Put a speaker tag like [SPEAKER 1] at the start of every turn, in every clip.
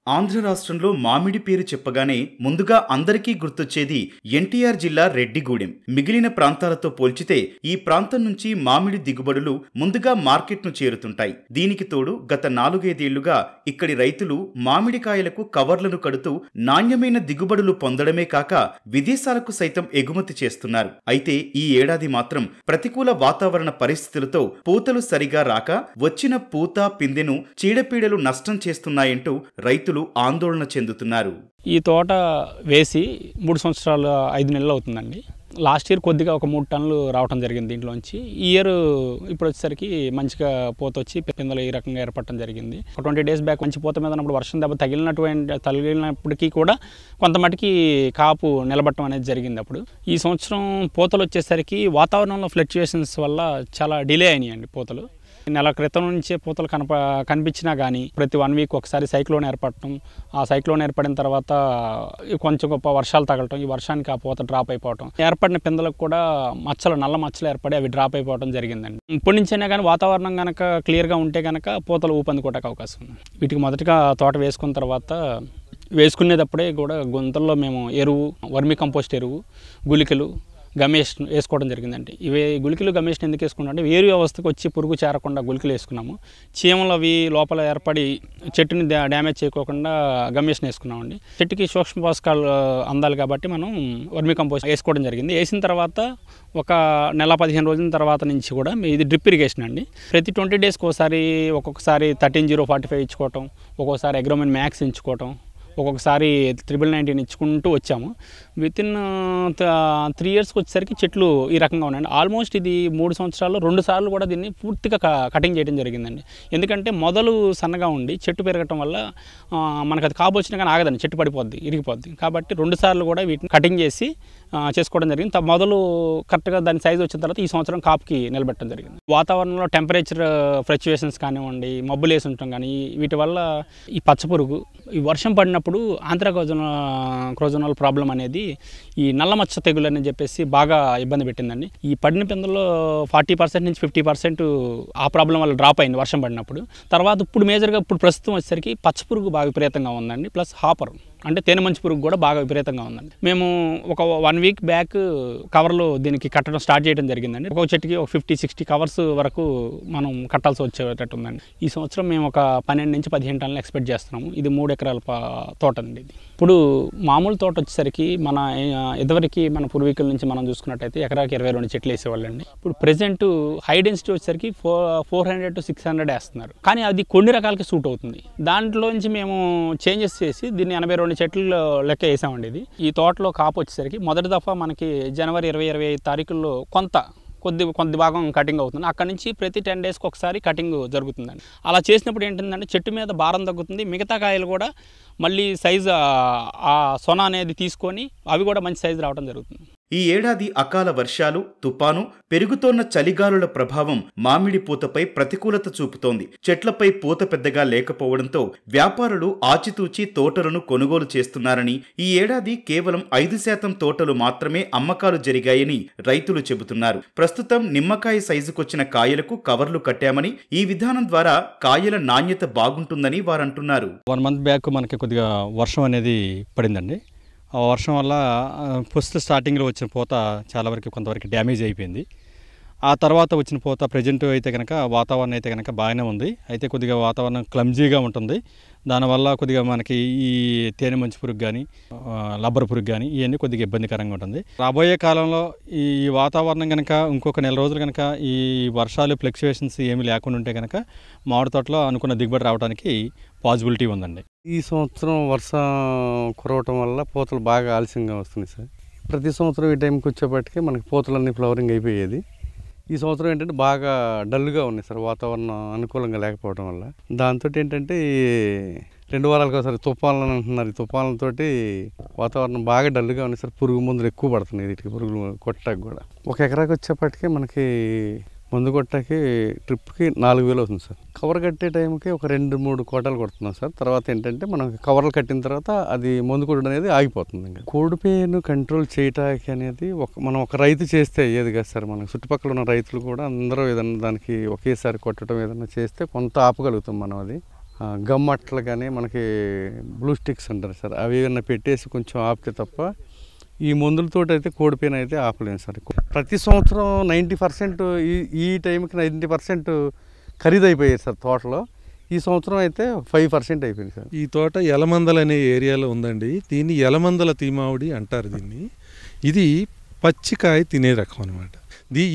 [SPEAKER 1] ఆంధ్ర రాష్ట్రంలో మామిడి పేరు చెప్పగానే ముందుగా అందరికీ గుర్తొచ్చేది ఎన్టీఆర్ జిల్లా రెడ్డిగూడెం. మిగిలిన ప్రాంతాలతో పోల్చితే ఈ ప్రాంతం నుంచి మామిడి దిగుబడులు ముందుగా మార్కెట్ను చేరుతుంటాయి. దీనికి తోడు గత 4-5 ఏళ్లుగా ఇక్కడి రైతులు మామిడికాయలకు కవర్లను కడుతూ నాణ్యమైన దిగుబడులు పొందడమే కాక విదేశాలకు సైతం ఎగుమతి చేస్తున్నారు. అయితే ఈ ఏడాది మాత్రం ప్రతికూల వాతావరణ పరిస్థితులతో పూతలు సరిగా రాక వచ్చిన పూత పిందెను చీడపీడలు నష్టం చేస్తున్నాయంటూ రైతులు ఆందోళన చెందుతున్నారు.
[SPEAKER 2] ఈ తోట వేసి 3 సంవత్సరాలు 5 నెలలు అవుతుందండి. లాస్ట్ ఇయర్ కొద్దిగా ఒక 3 టన్నులు రావడం జరిగింది దీంట్లోంచి. ఈ ఇయర్ ఇప్పుడు వచ్చేసరికి మంచిగా పూత వచ్చి పిందెలు ఈ రకంగా ఏర్పడటం జరిగింది. ఒక 20 డేస్ బ్యాక్ మంచి పూత మీద ఉన్నప్పుడు వర్షం దెబ్బ తగిలినప్పటికీ కూడా కొంత మటుకి కాపు నిలబడటం అనేది జరిగింది. అప్పుడు ఈ సంవత్సరం పూతలు వచ్చేసరికి వాతావరణంలో ఫ్లక్చుయేషన్స్ వల్ల చాలా డిలే అయినాయండి పూతలు. నెల క్రితం నుంచే పూతలు కనిపించినా కానీ ప్రతి 1 వీక్ ఒకసారి సైక్లోన్ ఏర్పడటం, ఆ సైక్లోన్ ఏర్పడిన తర్వాత కొంచెం గొప్ప వర్షాలు తగలటం, ఈ వర్షానికి ఆ పూత డ్రాప్ అయిపోవటం, ఏర్పడిన పిందలకు కూడా నల్ల మచ్చలు ఏర్పడి అవి డ్రాప్ అయిపోవడం జరిగిందండి. ఇప్పటి నుంచైనా కానీ వాతావరణం కనుక క్లియర్గా ఉంటే కనుక పూతలు ఊపందుకోవడానికి అవకాశం ఉంది. వీటికి మొదటిగా తోట వేసుకున్న తర్వాత వేసుకునేటప్పుడే కూడా గుంతల్లో మేము ఎరువు, వర్మి కంపోస్ట్ ఎరువు, గుళికలు, గమేష్ వేసుకోవడం జరిగిందండి. గుళికలు గమేష్ ఎందుకు వేసుకున్నాం అంటే వేరు వ్యవస్థకు వచ్చి పురుగు చేరకుండా గుళికలు వేసుకున్నాము. చీమలు అవి లోపల ఏర్పడి చెట్టుని డ్యామేజ్ చేయకోకుండా గమేష్ని వేసుకున్నామండి. చెట్టుకి సూక్ష్మ పోషకాలు అందాలి కాబట్టి మనం వర్మి కంపోస్ట్ వేసుకోవడం జరిగింది. వేసిన తర్వాత ఒక నెల 15 రోజుల తర్వాత నుంచి కూడా ఇది డ్రిప్ ఇరిగేషన్ అండి. ప్రతి 20 డేస్కి ఒక్కొక్కసారి 13-0-45 ఇచ్చుకోవటం, ఒక్కొక్కసారి అగ్రోమిన్ మ్యాక్స్ ఇచ్చుకోవటం, ఒక్కొక్కసారి 9919 ఇచ్చుకుంటూ వచ్చాము. వితిన్ 3 ఇయర్స్కి వచ్చేసరికి చెట్లు ఈ రకంగా ఉన్నాయండి. ఆల్మోస్ట్ ఇది 3 సంవత్సరాల్లో 2 సార్లు కూడా దీన్ని పూర్తిగా కటింగ్ చేయడం జరిగిందండి. ఎందుకంటే మొదలు సన్నగా ఉండి చెట్టు పెరగటం వల్ల మనకు అది కాపు వచ్చినా కానీ ఆగదండి, చెట్టు పడిపోద్ది, ఇరిగిపోద్ది. కాబట్టి 2 సార్లు కూడా వీటిని కటింగ్ చేసి చేసుకోవడం జరిగింది. మొదలు కరెక్ట్గా దాని సైజు వచ్చిన తర్వాత ఈ సంవత్సరం కాపుకి నిలబెట్టడం జరిగింది. వాతావరణంలో టెంపరేచర్ ఫ్లక్చుయేషన్స్ కానివ్వండి, మబ్బులు వేసి ఉండటం కానీ వీటి వల్ల ఈ పచ్చపురుగు, ఈ వర్షం పడినప్పుడు ఆంథ్రాక్నోజోనల్ ప్రాబ్లం అనేది ఈ నల్లమచ్చ తెగులు అని చెప్పేసి బాగా ఇబ్బంది పెట్టిందండి. ఈ పడిన పిందెల్లో 40% నుంచి 50% ఆ ప్రాబ్లం వల్ల డ్రాప్ అయింది వర్షం పడినప్పుడు. తర్వాత ఇప్పుడు ప్రస్తుతం వచ్చేసరికి పచ్చపురుగు బాగా విపరీతంగా ఉందండి. ప్లస్ హాపర్ అంటే తేనె మంచి పురుగు కూడా బాగా విపరీతంగా ఉందండి. మేము ఒక 1 వీక్ బ్యాక్ కవర్లు దీనికి కట్టడం స్టార్ట్ చేయడం జరిగిందండి. ఒక్కొక్క చెట్టుకి ఒక 50-60 కవర్స్ వరకు మనం కట్టాల్సి వచ్చేటట్టు ఉందండి. ఈ సంవత్సరం మేము ఒక 12-15 టన్నులు ఎక్స్పెక్ట్ చేస్తున్నాము. ఇది 3 ఎకరాల తోట అండి. ఇది ఇప్పుడు మామూలు తోట వచ్చేసరికి మన పూర్వీకుల నుంచి మనం చూసుకున్నట్టయితే ఎకరాకి 22 చెట్లు వేసేవాళ్ళండి. ఇప్పుడు ప్రెజెంట్ హై డెన్సిటీ వచ్చేసరికి 400-600 వేస్తున్నారు. కానీ అది కొన్ని రకాలకి సూట్ అవుతుంది. దాంట్లోంచి మేము చేంజెస్ చేసి దీన్ని 82 చెట్లు లెక్క వేసామండి. ఇది ఈ తోటలో కాపు వచ్చేసరికి మొదటి దఫా మనకి జనవరి 20-25 తారీఖుల్లో కొద్ది భాగం కటింగ్ అవుతుంది. అక్కడ నుంచి ప్రతి 10 డేస్కి ఒకసారి కటింగ్ జరుగుతుందండి. అలా చేసినప్పుడు ఏంటంటే చెట్టు మీద భారం తగ్గుతుంది. మిగతా కాయలు కూడా మళ్ళీ సైజు ఆ సొన అనేది తీసుకొని అవి కూడా మంచి సైజు రావడం జరుగుతుంది.
[SPEAKER 1] ఈ ఏడాది అకాల వర్షాలు, తుపాను, పెరుగుతోన్న చలిగాలుల ప్రభావం మామిడి పూతపై ప్రతికూలత చూపుతోంది. చెట్లపై పూత పెద్దగా లేకపోవడంతో వ్యాపారులు ఆచితూచి తోటలను కొనుగోలు చేస్తున్నారని, ఈ ఏడాది కేవలం 5% తోటలు మాత్రమే అమ్మకాలు జరిగాయని రైతులు చెబుతున్నారు. ప్రస్తుతం నిమ్మకాయ సైజుకొచ్చిన కాయలకు కవర్లు కట్టామని, ఈ విధానం ద్వారా కాయల నాణ్యత బాగుంటుందని వారంటున్నారు.
[SPEAKER 3] 1 మంత్ బ్యాక్ మనకి కొద్దిగా వర్షం అనేది పడిందండి. ఆ వర్షం వల్ల ఫస్ట్ స్టార్టింగ్లో వచ్చిన పూత చాలా వరకు కొంతవరకు డ్యామేజ్ అయిపోయింది. ఆ తర్వాత వచ్చిన పూత ప్రజెంట్ అయితే కనుక వాతావరణం అయితే కనుక బాగానే ఉంది. అయితే కొద్దిగా వాతావరణం క్లమ్జీగా ఉంటుంది. దానివల్ల కొద్దిగా మనకి ఈ తేనె మంచి పురుగు కానీ, లబ్బర్ పురుగు కానీ ఇవన్నీ కొద్దిగా ఇబ్బందికరంగా ఉంటుంది. రాబోయే కాలంలో ఈ వాతావరణం కనుక ఇంకొక 4 రోజులు కనుక ఈ వర్షాలు ఫ్లక్చుయేషన్స్ ఏమీ లేకుండా ఉంటే కనుక మామిడి తోటలో అనుకున్న దిగుబడి రావడానికి పాసిబిలిటీ ఉందండి.
[SPEAKER 4] ఈ సంవత్సరం వర్షం కురవటం వల్ల పూతలు బాగా ఆలస్యంగా వస్తున్నాయి సార్. ప్రతి సంవత్సరం ఈ టైంకి వచ్చేపటికే మనకి పూతలన్నీ ఫ్లవరింగ్ అయిపోయేది. ఈ సంవత్సరం ఏంటంటే బాగా డల్గా ఉన్నాయి సార్, వాతావరణం అనుకూలంగా లేకపోవడం వల్ల. దాంతో ఏంటంటే 2 వారాలకు ఒకసారి తుఫాన్లు అంటున్నారు. ఈ తుఫాన్లతోటి వాతావరణం బాగా డల్గా ఉన్నాయి సార్. పురుగు మందులు ఎక్కువ పడుతున్నాయి వీటికి, పురుగులు కొట్టడానికి కూడా. 1 ఎకరాకి వచ్చేపటికే మనకి మందు కొట్టకి ట్రిప్కి 4000 అవుతుంది సార్. కవర్ కట్టే టైంకి ఒక 2-3 కోటలు కొడుతున్నాం సార్. తర్వాత ఏంటంటే మనం కవర్లు కట్టిన తర్వాత అది మందు కొట్టడం అనేది ఆగిపోతుంది. ఇంకా కోడిపేను కంట్రోల్ చేయటానికి అనేది మనం ఒక రైతు చేస్తే అయ్యేది కదా సార్. మన చుట్టుపక్కల ఉన్న రైతులు కూడా అందరూ ఏదన్నా దానికి ఒకేసారి కొట్టడం ఏదన్నా చేస్తే కొంత ఆపగలుగుతాం మనం. అది గమ్ అట్టలు కానీ మనకి బ్లూ స్టిక్స్ అంటారు సార్, అవి ఏమైనా పెట్టేసి కొంచెం ఆపితే తప్ప ఈ మందులతో అయితే కోడిపైన అయితే ఆపలేము సార్. ప్రతి సంవత్సరం 90% ఈ టైంకి 90% ఖరీదు అయిపోయాయి సార్ తోటలో. ఈ సంవత్సరం అయితే 5% అయిపోయింది సార్.
[SPEAKER 5] ఈ తోట యలమందల అనే ఏరియాలో ఉందండి. దీన్ని యలమందల తీమావుడి అంటారు దీన్ని. ఇది పచ్చికాయ తినే రకం అనమాట.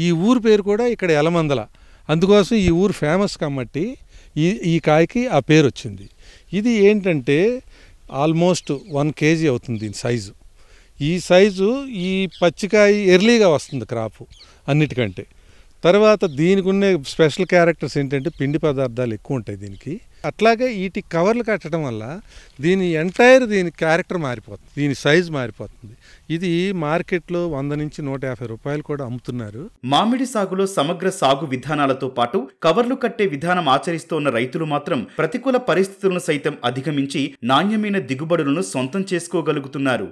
[SPEAKER 5] ఈ ఊరు పేరు కూడా ఇక్కడ యలమందల, అందుకోసం ఈ ఊరు ఫేమస్ కాబట్టి ఈ కాయకి ఆ పేరు వచ్చింది. ఇది ఏంటంటే ఆల్మోస్ట్ 1 kg అవుతుంది దీని సైజు. ఈ సైజు ఈ పచ్చికాయ ఎర్లీగా వస్తుంది క్రాపు అన్నిటికంటే. తర్వాత దీనికి ఉన్న స్పెషల్ క్యారెక్టర్స్ ఏంటంటే పిండి పదార్థాలు ఎక్కువ ఉంటాయి దీనికి. అట్లాగే వీటి కవర్లు కట్టడం వల్ల దీని క్యారెక్టర్ మారిపోతుంది, దీని సైజు మారిపోతుంది. ఇది మార్కెట్లో 100 నుంచి 150 రూపాయలు కూడా అమ్ముతున్నారు.
[SPEAKER 1] మామిడి సాగులో సమగ్ర సాగు విధానాలతో పాటు కవర్లు కట్టే విధానం ఆచరిస్తోన్న రైతులు మాత్రం ప్రతికూల పరిస్థితులను సైతం అధిగమించి నాణ్యమైన దిగుబడులను సొంతం చేసుకోగలుగుతున్నారు.